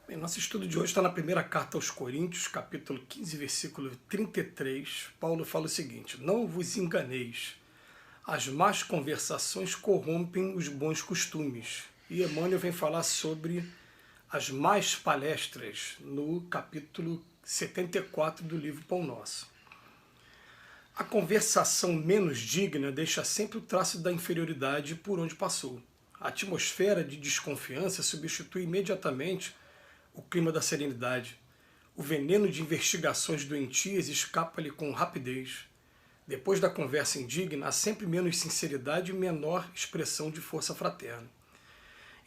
Bem, nosso estudo de hoje está na primeira carta aos Coríntios, capítulo 15, versículo 33. Paulo fala o seguinte: não vos enganeis, as más conversações corrompem os bons costumes. E Emmanuel vem falar sobre as más palestras no capítulo 74 do livro Pão Nosso. A conversação menos digna deixa sempre o traço da inferioridade por onde passou. A atmosfera de desconfiança substitui imediatamente o clima da serenidade. O veneno de investigações doentias escapa-lhe com rapidez. Depois da conversa indigna, há sempre menos sinceridade e menor expressão de força fraterna.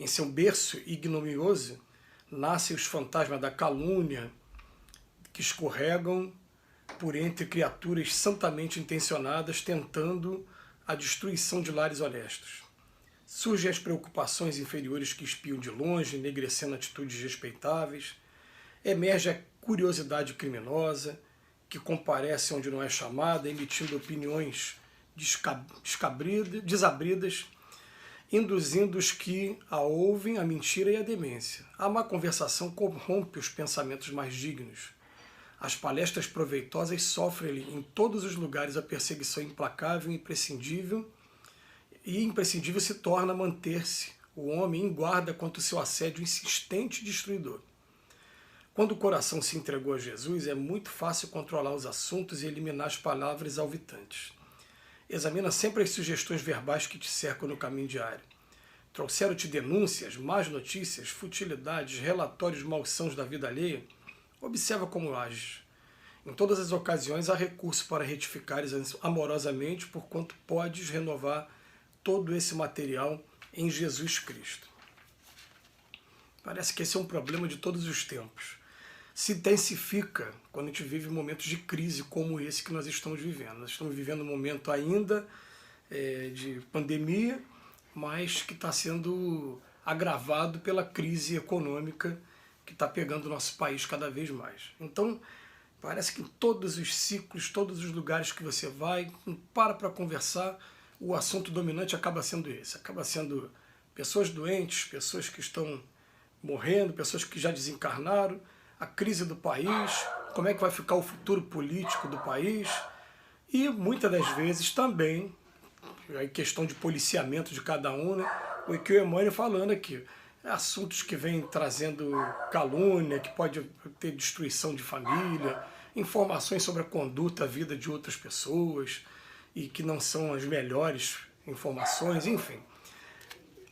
Em seu berço ignominioso, nascem os fantasmas da calúnia que escorregam por entre criaturas santamente intencionadas tentando a destruição de lares honestos. Surgem as preocupações inferiores que espiam de longe, enegrecendo atitudes respeitáveis. Emerge a curiosidade criminosa, que comparece onde não é chamada, emitindo opiniões desabridas, induzindo os que a ouvem à mentira e à demência. A má conversação corrompe os pensamentos mais dignos. As palestras proveitosas sofrem em todos os lugares a perseguição implacável e imprescindível se torna manter-se o homem em guarda contra o seu assédio insistente e destruidor. Quando o coração se entregou a Jesus, é muito fácil controlar os assuntos e eliminar as palavras alvitantes. Examina sempre as sugestões verbais que te cercam no caminho diário. Trouxeram-te denúncias, más notícias, futilidades, relatórios malsãos da vida alheia? Observa como ages. Em todas as ocasiões há recurso para retificares amorosamente, porquanto podes renovar todo esse material em Jesus Cristo. Parece que esse é um problema de todos os tempos. Se intensifica quando a gente vive momentos de crise como esse que nós estamos vivendo. Nós estamos vivendo um momento ainda de pandemia, mas que está sendo agravado pela crise econômica que está pegando o nosso país cada vez mais. Então, parece que em todos os ciclos, todos os lugares que você vai, para conversar, o assunto dominante acaba sendo esse. Acaba sendo pessoas doentes, pessoas que estão morrendo, pessoas que já desencarnaram, a crise do país, como é que vai ficar o futuro político do país, e muitas das vezes também a questão de policiamento de cada um, né? O que o Emmanuel falando aqui, assuntos que vêm trazendo calúnia, que pode ter destruição de família, informações sobre a conduta, a vida de outras pessoas, e que não são as melhores informações, enfim.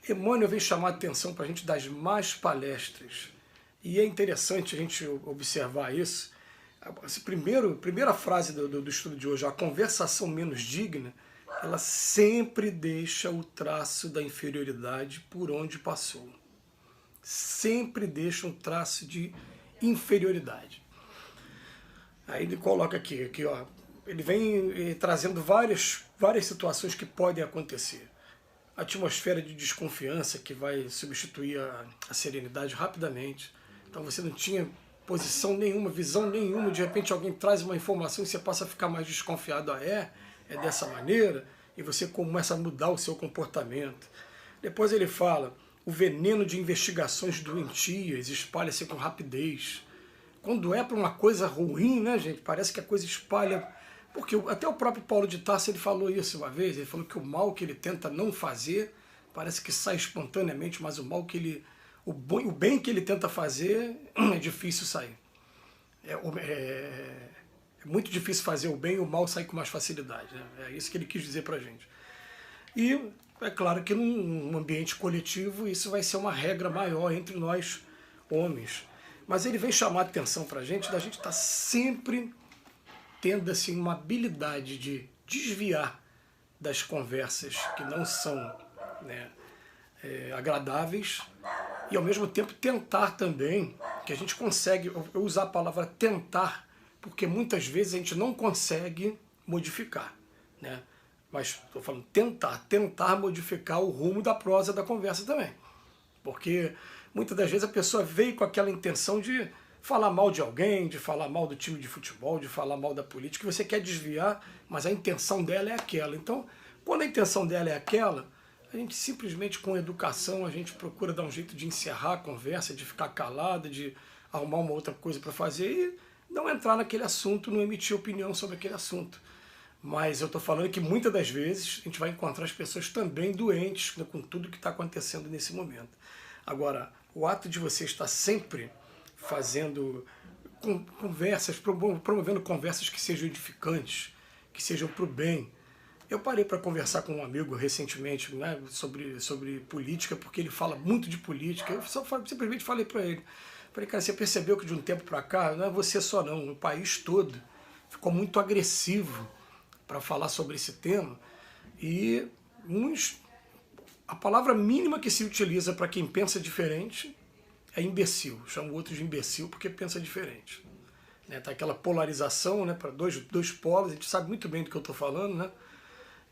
Emmanuel vem chamar a atenção para a gente das más palestras. E é interessante a gente observar isso. Essa primeira frase do estudo de hoje, a conversação menos digna, ela sempre deixa o traço da inferioridade por onde passou. Sempre deixa um traço de inferioridade. Aí ele coloca aqui ó, ele vem trazendo várias situações que podem acontecer. A atmosfera de desconfiança que vai substituir a serenidade rapidamente. Então você não tinha posição nenhuma, visão nenhuma, de repente alguém traz uma informação e você passa a ficar mais desconfiado. É dessa maneira, e você começa a mudar o seu comportamento. Depois ele fala, o veneno de investigações doentias espalha-se com rapidez. Quando é para uma coisa ruim, né, gente, parece que a coisa espalha. Porque até o próprio Paulo de Tarso ele falou isso uma vez, ele falou que o mal que ele tenta não fazer, parece que sai espontaneamente, mas o mal que o bem que ele tenta fazer é difícil sair. É muito difícil fazer o bem e o mal sai com mais facilidade. Né? É isso que ele quis dizer pra gente. E é claro que num ambiente coletivo isso vai ser uma regra maior entre nós, homens. Mas ele vem chamar a atenção pra gente, da gente estar sempre tendo assim, uma habilidade de desviar das conversas que não são, né, agradáveis, e ao mesmo tempo tentar também, que a gente consegue, eu usar a palavra tentar, porque muitas vezes a gente não consegue modificar, né? Mas estou falando tentar modificar o rumo da prosa da conversa também. Porque muitas das vezes a pessoa veio com aquela intenção de falar mal de alguém, de falar mal do time de futebol, de falar mal da política, que você quer desviar, mas a intenção dela é aquela. Então, quando a intenção dela é aquela, a gente simplesmente com educação, a gente procura dar um jeito de encerrar a conversa, de ficar calada, de arrumar uma outra coisa para fazer e não entrar naquele assunto, não emitir opinião sobre aquele assunto. Mas eu estou falando que muitas das vezes a gente vai encontrar as pessoas também doentes, né, com tudo que está acontecendo nesse momento. Agora, o ato de você estar sempre fazendo conversas, promovendo conversas que sejam edificantes, que sejam para o bem. Eu parei para conversar com um amigo recentemente, né, sobre política, porque ele fala muito de política. Eu simplesmente falei para ele, cara, você percebeu que de um tempo para cá, não é você só não, o país todo ficou muito agressivo para falar sobre esse tema, e a palavra mínima que se utiliza para quem pensa diferente é imbecil. Chamo outro de imbecil porque pensa diferente. Né? Tá aquela polarização, né, para dois polos, a gente sabe muito bem do que eu estou falando, né?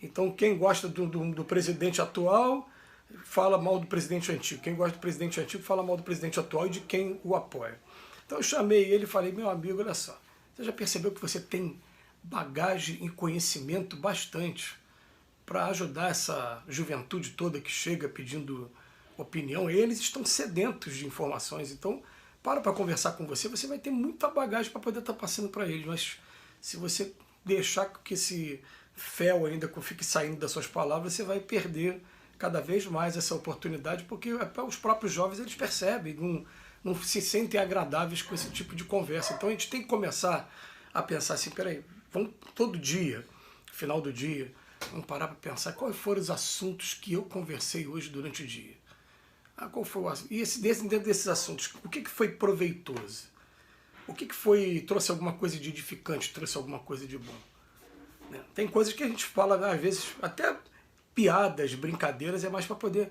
Então quem gosta do presidente atual fala mal do presidente antigo. Quem gosta do presidente antigo fala mal do presidente atual e de quem o apoia. Então eu chamei ele e falei, meu amigo, olha só, você já percebeu que você tem bagagem e conhecimento bastante para ajudar essa juventude toda que chega pedindo opinião? Eles estão sedentos de informações, então para conversar com você, você vai ter muita bagagem para poder estar passando para eles, mas se você deixar que esse fel ainda fique saindo das suas palavras, você vai perder cada vez mais essa oportunidade, porque os próprios jovens eles percebem, não se sentem agradáveis com esse tipo de conversa. Então a gente tem que começar a pensar assim, peraí, vamos todo dia, final do dia, vamos parar para pensar quais foram os assuntos que eu conversei hoje durante o dia. Qual foi o assunto? E dentro desses assuntos, o que foi proveitoso? O que trouxe alguma coisa de edificante, trouxe alguma coisa de bom? Tem coisas que a gente fala, às vezes, até piadas, brincadeiras, é mais para poder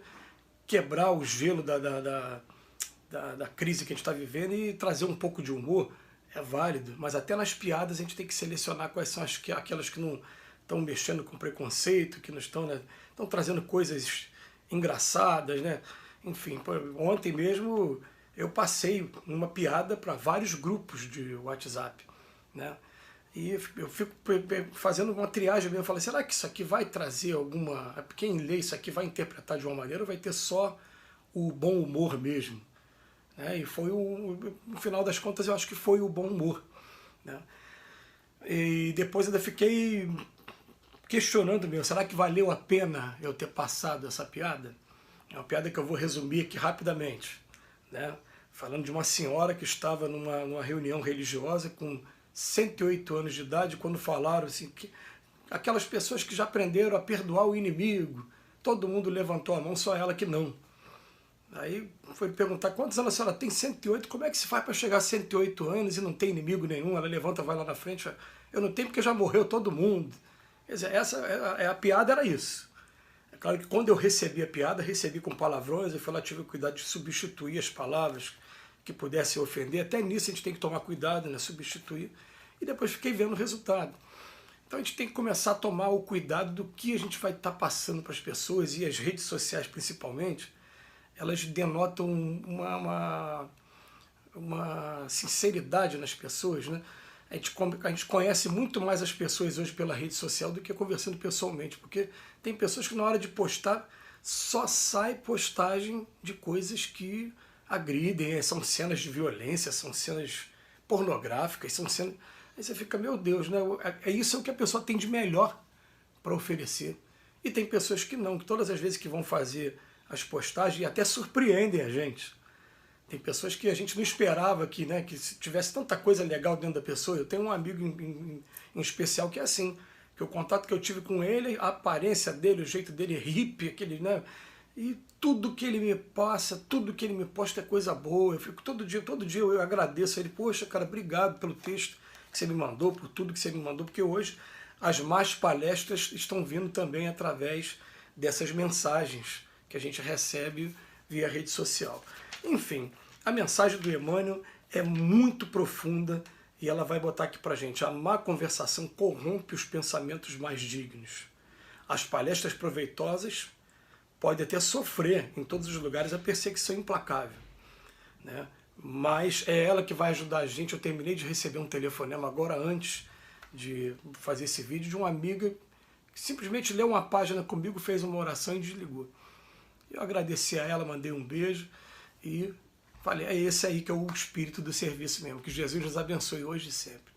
quebrar o gelo da crise que a gente está vivendo e trazer um pouco de humor. É válido, mas até nas piadas a gente tem que selecionar quais são aquelas que não estão mexendo com preconceito, que não estão, né, estão trazendo coisas engraçadas, né? Enfim, ontem mesmo eu passei uma piada para vários grupos de WhatsApp, né? E eu fico fazendo uma triagem mesmo, eu falo, será que isso aqui vai trazer alguma... Quem lê isso aqui vai interpretar de uma maneira ou vai ter só o bom humor mesmo? E foi no final das contas eu acho que foi o bom humor, né? E depois ainda fiquei questionando mesmo, será que valeu a pena eu ter passado essa piada? É uma piada que eu vou resumir aqui rapidamente, né? Falando de uma senhora que estava numa reunião religiosa com 108 anos de idade, quando falaram assim, que aquelas pessoas que já aprenderam a perdoar o inimigo, todo mundo levantou a mão, só ela que não. Aí foi perguntar, quantos anos a senhora tem? 108, como é que se faz para chegar a 108 anos e não tem inimigo nenhum? Ela levanta, vai lá na frente, eu não tenho porque já morreu todo mundo. Quer dizer, a piada era isso. É claro que quando eu recebi a piada, recebi com palavrões, eu falei, tive o cuidado de substituir as palavras que pudessem ofender. Até nisso a gente tem que tomar cuidado, né? Substituir. E depois fiquei vendo o resultado. Então a gente tem que começar a tomar o cuidado do que a gente vai estar passando para as pessoas, e as redes sociais principalmente, elas denotam uma sinceridade nas pessoas, né? A gente conhece muito mais as pessoas hoje pela rede social do que conversando pessoalmente, porque tem pessoas que na hora de postar só sai postagem de coisas que agridem, são cenas de violência, são cenas pornográficas, são cenas... Aí você fica, meu Deus, né? Isso é o que a pessoa tem de melhor para oferecer. E tem pessoas que não, que todas as vezes que vão fazer as postagens até surpreendem a gente. Tem pessoas que a gente não esperava que, né, que tivesse tanta coisa legal dentro da pessoa. Eu tenho um amigo em especial que é assim, que o contato que eu tive com ele, a aparência dele, o jeito dele é hippie, aquele, né? E tudo que ele me passa, tudo que ele me posta é coisa boa. Eu fico todo dia eu agradeço a ele. Poxa, cara, obrigado pelo texto que você me mandou, por tudo que você me mandou, porque hoje as más palestras estão vindo também através dessas mensagens que a gente recebe via rede social. Enfim, a mensagem do Emmanuel é muito profunda e ela vai botar aqui pra gente: a má conversação corrompe os pensamentos mais dignos. As palestras proveitosas podem até sofrer em todos os lugares a perseguição implacável, né? Mas é ela que vai ajudar a gente. Eu terminei de receber um telefonema agora antes de fazer esse vídeo de uma amiga simplesmente leu uma página comigo, fez uma oração e desligou. Eu agradeci a ela, mandei um beijo e falei, é esse aí que é o espírito do serviço mesmo. Que Jesus nos abençoe hoje e sempre.